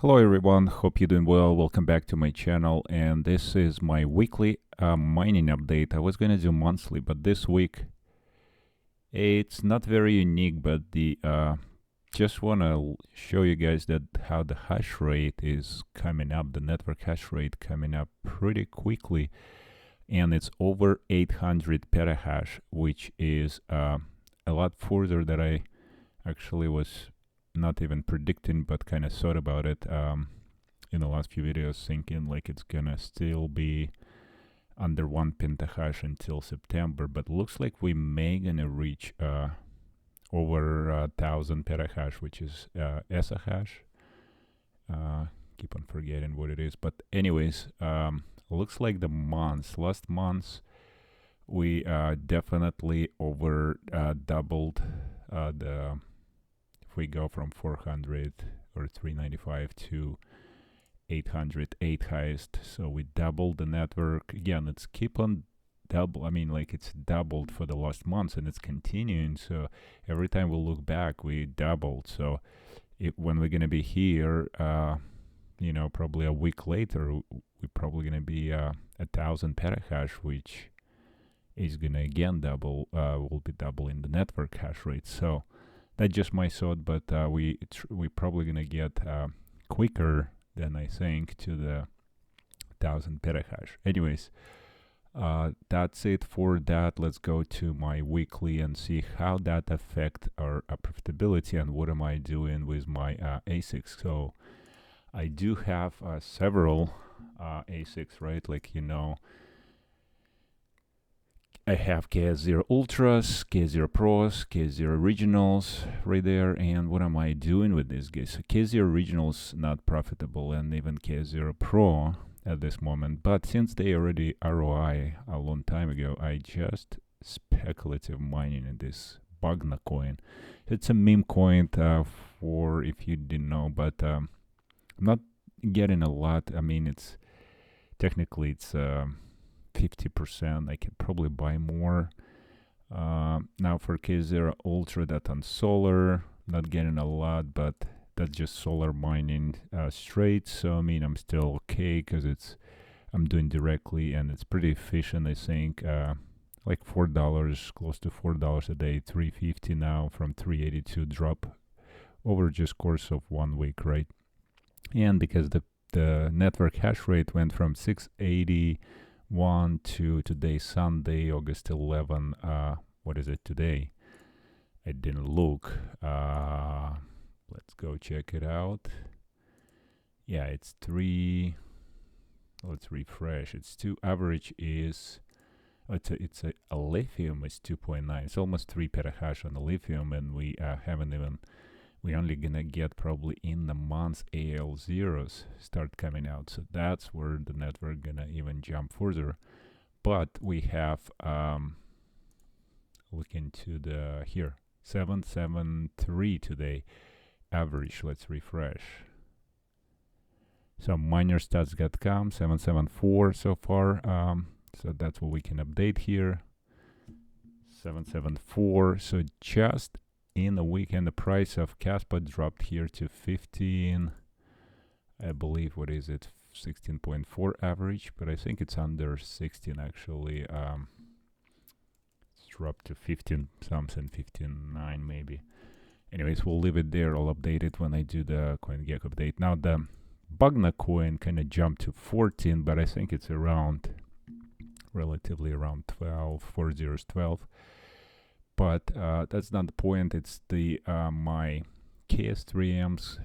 Hello everyone, hope you're doing well. Welcome back to my channel, and this is my weekly mining update. I was gonna do monthly, but this week it's not very unique, but the just wanna show you guys that how the hash rate is coming up, the network hash rate coming up pretty quickly, and it's over 800 petahash, which is a lot further than I actually was not even predicting, but kind of thought about it in the last few videos, thinking like it's gonna still be under 1 pentahash until September, but looks like we may gonna reach over 1000 petahash, which is exahash. Keep on forgetting what it is, but anyways, looks like the last months we definitely over doubled the. We go from 400 or 395 to 808 highest, so we doubled the network. Again, it's keep on double. I mean, like it's doubled for the last months, and it's continuing. So every time we look back, we doubled. So when we're gonna be here, you know, probably a week later, we're probably gonna be 1000 petahash, which is gonna again double. Will be doubling the network hash rate. So that's just my thought, but we probably gonna get quicker than I think to the 1000 petahash. Anyways, that's it for that. Let's go to my weekly and see how that affect our profitability and what am I doing with my Asics. So I do have several Asics, right? Like, you know, I have KS0 Ultras, KS0 Pros, KS0 Originals right there. And what am I doing with these guys? So KS0 Originals not profitable, and even KS0 Pro at this moment. But since they already ROI a long time ago, I just speculative mining in this Bugna coin. It's a meme coin for if you didn't know, but I'm not getting a lot. I mean, it's technically it's 50%. I can probably buy more. Now for K0 Ultra, that on solar, not getting a lot, but that's just solar mining straight. So I mean, I'm still okay because I'm doing directly and it's pretty efficient. I think like $4, close to $4 a day, 350 now from 382 drop over just course of 1 week, right? And because the network hash rate went from 680 to today, Sunday, August 11. What is it today? I didn't look. Let's go check it out. Yeah, it's 3. Let's refresh. It's 2. Average is it's a lithium is 2.9. It's almost 3 petahash on the lithium, and we haven't even. We're only gonna get probably in the months AL zeros start coming out, so that's where the network gonna even jump further. But we have look into the here 773 today average. Let's refresh. So minerstats.com 774 so far. So that's what we can update here. 774. So just in the weekend, the price of Kaspa dropped here to 15, I believe, what is it, 16.4 average, but I think it's under 16 actually. It's dropped to 15 something, 15.9 maybe. Anyways, we'll leave it there. I'll update it when I do the CoinGecko update. Now the Bugna coin kind of jumped to 14, but I think it's around, relatively around 12, 4012. But that's not the point. It's the my KS3M's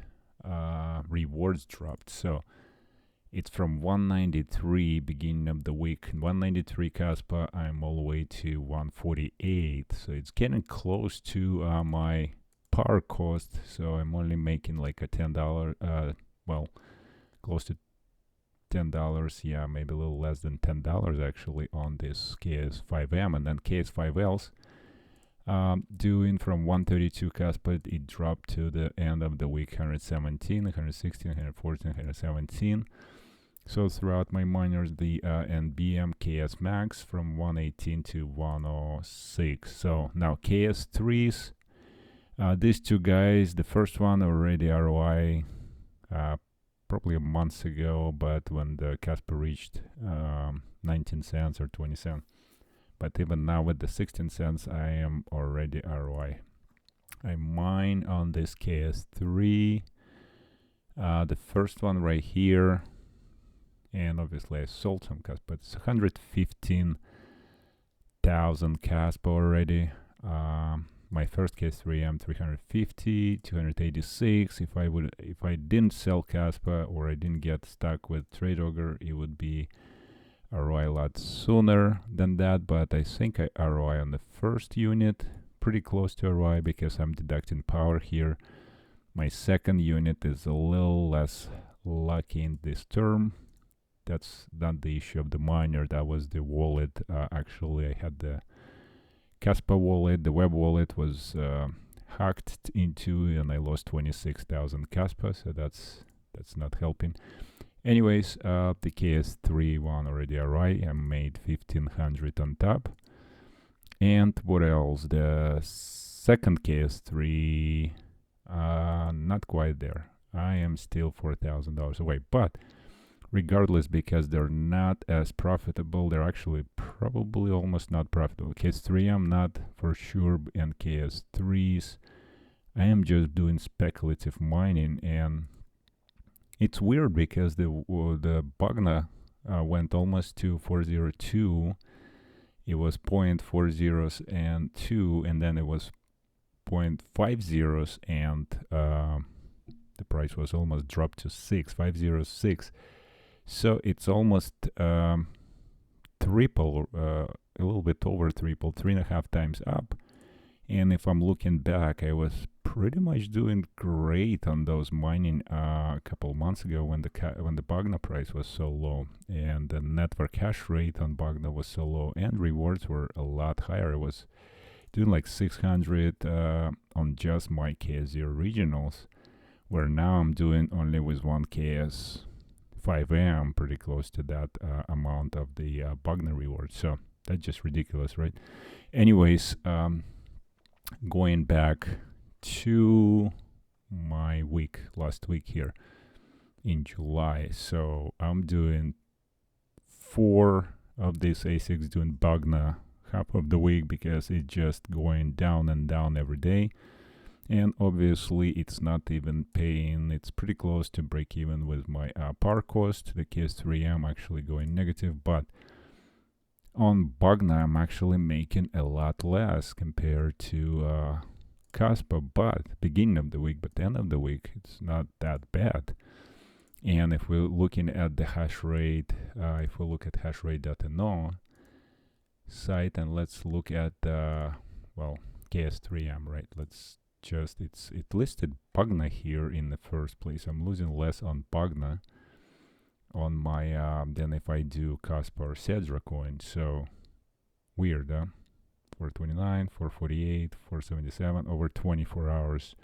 rewards dropped. So it's from 193 beginning of the week, 193 Kaspa. I'm all the way to 148. So it's getting close to my power cost. So I'm only making like a $10. Well, close to $10. Yeah, maybe a little less than $10 actually on this KS5M, and then KS5Ls. Doing from 132 Kaspa, it dropped to the end of the week 117, 116, 114, 117. So throughout my miners, the NBM KS Max from 118 to 106. So now KS3s, these two guys, the first one already ROI probably a month ago, but when the Kaspa reached 19 cents or 20 cents. But even now with the 16 cents, I am already ROI. I mine on this KS3, the first one right here, and obviously I sold some Kaspa. It's 115,000 Kaspa already. My first KS3 M 350, 286. If I didn't sell Kaspa or I didn't get stuck with TradeOgre, it would be ROI a lot sooner than that. But I think I ROI on the first unit, pretty close to ROI because I'm deducting power here. My second unit is a little less lucky in this term. That's not the issue of the miner. That was the wallet. Actually, I had the Kaspa wallet. The web wallet was hacked into, and I lost 26,000 Kaspa. So that's not helping. Anyways, the KS3 one already ROI. I made 1,500 on top. And what else? The second KS3, not quite there. I am still $4,000 away. But regardless, because they're not as profitable, they're actually probably almost not profitable. KS3 I'm not for sure, and KS3s I am just doing speculative mining, and it's weird because the Bagna went almost to 402. It was 0.40 and 2, and then it was 0.50, and the price was almost dropped to 506. So it's almost triple, a little bit over triple, 3.5 times up. And if I'm looking back, I was pretty much doing great on those mining a couple months ago when the Bagna price was so low, and the network hash rate on Bagna was so low, and rewards were a lot higher. I was doing like 600 on just my KS0 regionals, where now I'm doing only with one KS5M, pretty close to that amount of the Bagna reward. So that's just ridiculous, right? Anyways, going back to my last week here in July. So I'm doing 4 of these Asics, doing Bagna half of the week because it's just going down and down every day. And obviously it's not even paying. It's pretty close to break even with my power cost. The KS3M actually going negative, but on Bagna I'm actually making a lot less compared to Kaspa, but beginning of the week, but the end of the week it's not that bad. And if we're looking at the hash rate, if we look at hashrate.no site, and let's look at KS3M, right? It listed Bagna here in the first place. I'm losing less on Bagna on my than if I do Kaspa or Cedra coin. So weird, huh? 429, 448, 477 over 24 hours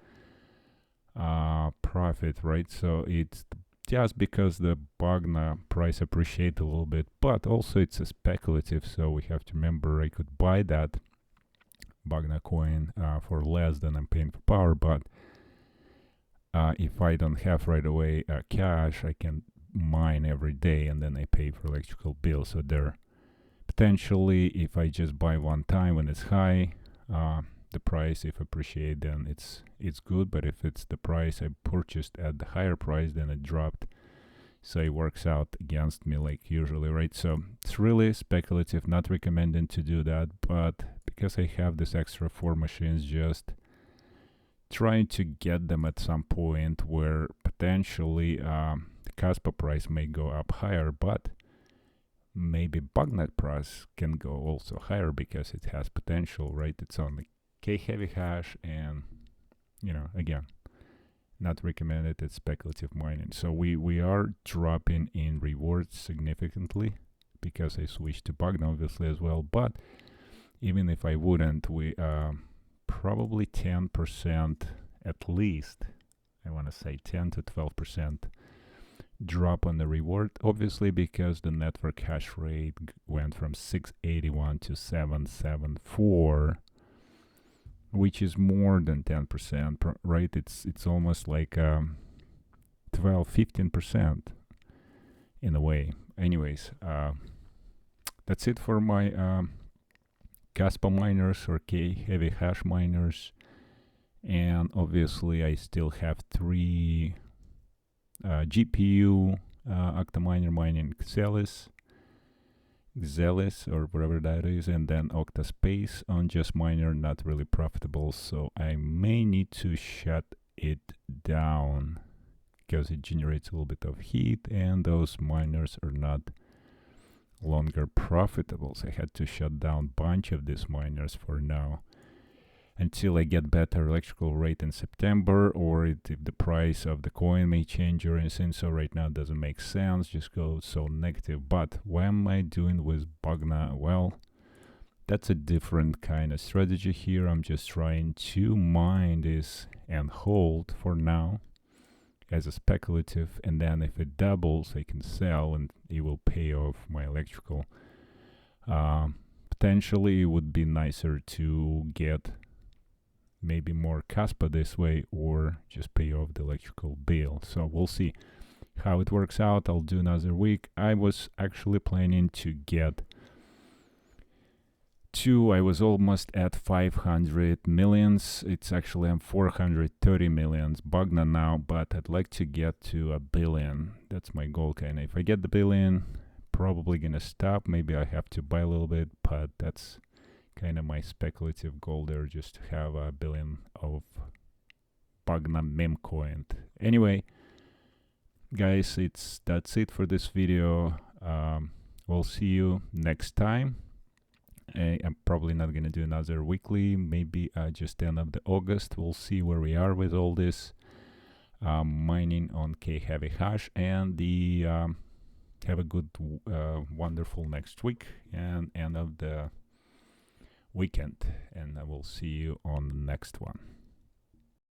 profit, right? So it's just because the Bagna price appreciate a little bit, but also it's a speculative, so we have to remember I could buy that Bagna coin for less than I'm paying for power, but if I don't have right away cash, I can mine every day and then I pay for electrical bill. So there potentially, if I just buy one time when it's high, the price, if appreciate, then it's good. But if it's the price I purchased at the higher price, then it dropped, so it works out against me like usually, right? So it's really speculative, not recommending to do that, but because I have this extra 4 machines, just trying to get them at some point where potentially the Kaspa price may go up higher, but maybe Bagna price can go also higher because it has potential, right? It's only K heavy hash, and again, not recommended. It's speculative mining. So we are dropping in rewards significantly because I switched to Bagna obviously as well. But even if I wouldn't, we probably 10% at least. I want to say 10 to 12% drop on the reward, obviously because the network hash rate went from 681 to 774, which is more than 10%, right? It's almost like 12 well, 15% in a way. Anyways, that's it for my Kaspa miners or K-heavy hash miners. And obviously I still have 3 GPU Octaminer mining Xelis or whatever that is, and then Octaspace on just miner, not really profitable, so I may need to shut it down because it generates a little bit of heat and those miners are not longer profitable. So I had to shut down a bunch of these miners for now until I get better electrical rate in September, or if the price of the coin may change or anything. So right now it doesn't make sense, just go so negative. But what am I doing with Bogna? Well, that's a different kind of strategy here. I'm just trying to mine this and hold for now as a speculative, and then if it doubles I can sell and it will pay off my electrical. Potentially it would be nicer to get maybe more Kaspa this way, or just pay off the electrical bill. So we'll see how it works out. I'll do another week. I was actually planning to get to, I was almost at 500 millions. It's actually I'm 430 millions Bogna now, but I'd like to get to 1 billion. That's my goal kind of. If I get the 1 billion, probably gonna stop. Maybe I have to buy a little bit, but that's kind of my speculative goal there, just to have 1 billion of Bogna meme coin. Anyway, guys, that's it for this video. We'll see you next time. I'm probably not gonna do another weekly, maybe just end of the August. We'll see where we are with all this mining on K-heavy hash, and the have a good wonderful next week and end of the weekend, and I will see you on the next one.